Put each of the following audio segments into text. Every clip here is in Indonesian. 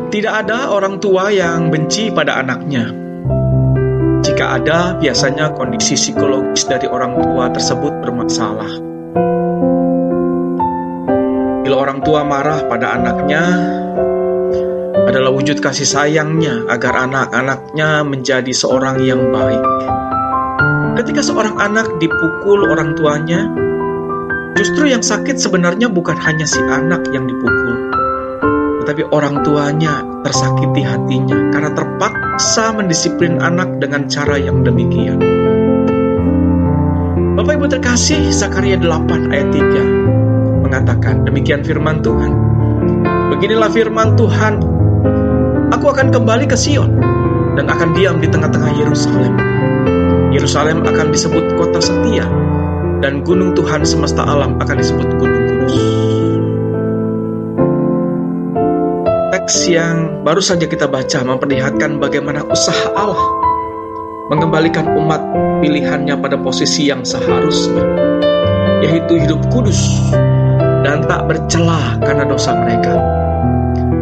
Tidak ada orang tua yang benci pada anaknya. Jika ada, biasanya kondisi psikologis dari orang tua tersebut bermasalah. Bila orang tua marah pada anaknya, adalah wujud kasih sayangnya agar anak-anaknya menjadi seorang yang baik. Ketika seorang anak dipukul orang tuanya, justru yang sakit sebenarnya bukan hanya si anak yang dipukul, tetapi orang tuanya tersakiti hatinya karena terpaksa mendisiplin anak dengan cara yang demikian. Bapak Ibu terkasih, Zakaria 8 ayat 3 mengatakan, demikian firman Tuhan. Beginilah firman Tuhan, aku akan kembali ke Sion dan akan diam di tengah-tengah Yerusalem. Yerusalem akan disebut kota setia, dan gunung Tuhan semesta alam akan disebut gunung kudus. Teks yang baru saja kita baca memperlihatkan bagaimana usaha Allah mengembalikan umat pilihannya pada posisi yang seharusnya, yaitu hidup kudus dan tak bercela karena dosa mereka.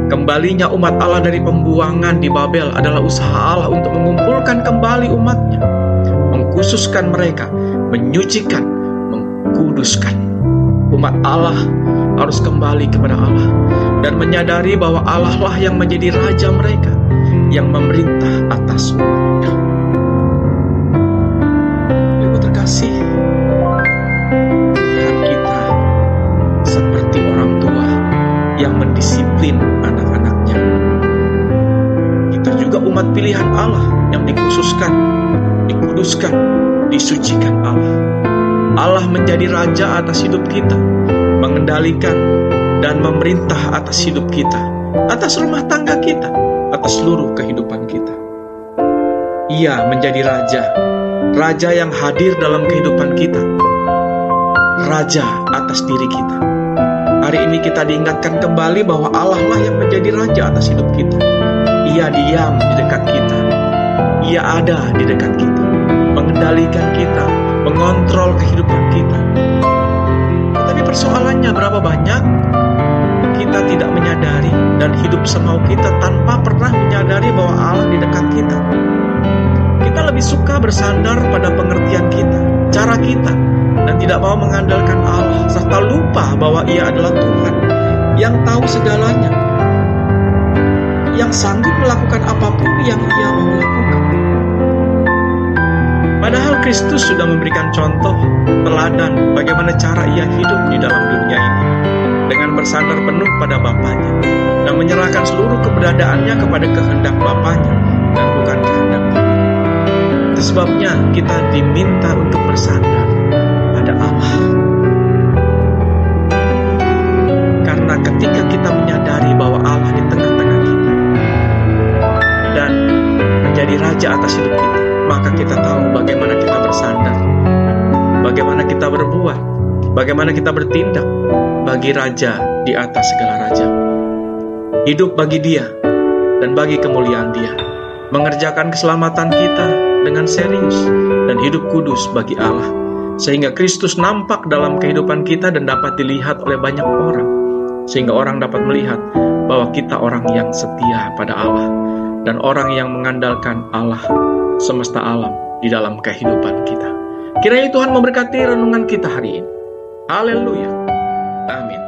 Kembalinya umat Allah dari pembuangan di Babel adalah usaha Allah untuk mengumpulkan kembali umatnya, mengkhususkan mereka, menyucikan, mengkuduskan. Umat Allah harus kembali kepada Allah dan menyadari bahwa Allah lah yang menjadi raja mereka, yang memerintah atas umatnya. Ibu terkasih, Tuhan kita seperti orang tua yang mendisiplin anak-anaknya. Kita juga umat pilihan Allah yang dikhususkan, dikuduskan, disucikan Allah. Allah menjadi raja atas hidup kita, mengendalikan dan memerintah atas hidup kita, atas rumah tangga kita, atas seluruh kehidupan kita. Ia menjadi raja, raja yang hadir dalam kehidupan kita, raja atas diri kita. Hari ini kita diingatkan kembali bahwa Allah lah yang menjadi raja atas hidup kita. Ia diam di dekat kita, Ia ada di dekat kita, mengendalikan kita, mengontrol kehidupan kita. Tetapi persoalannya, berapa banyak kita tidak menyadari dan hidup semau kita tanpa pernah menyadari bahwa Allah di dekat kita. Kita lebih suka bersandar pada pengertian kita, cara kita, dan tidak mau mengandalkan Allah, serta lupa bahwa Ia adalah Tuhan yang tahu segalanya, yang sanggup melakukan apapun yang Ia mau lakukan. Padahal Kristus sudah memberikan contoh, teladan bagaimana cara Ia hidup di dalam dunia ini, dengan bersandar penuh pada Bapanya dan menyerahkan seluruh keberadaannya kepada kehendak Bapanya dan bukan kehendak kita. Itu sebabnya kita diminta untuk bersandar pada Allah. Karena ketika kita menyadari bahwa Allah di tengah-tengah kita dan menjadi raja atas hidup kita, maka kita tahu bagaimana kita bersandar, bagaimana kita berbuat, bagaimana kita bertindak bagi raja di atas segala raja. Hidup bagi Dia dan bagi kemuliaan Dia, mengerjakan keselamatan kita dengan serius, dan hidup kudus bagi Allah, sehingga Kristus nampak dalam kehidupan kita dan dapat dilihat oleh banyak orang, sehingga orang dapat melihat bahwa kita orang yang setia pada Allah dan orang yang mengandalkan Allah semesta alam di dalam kehidupan kita. Kiranya Tuhan memberkati renungan kita hari ini. Haleluya. Amin.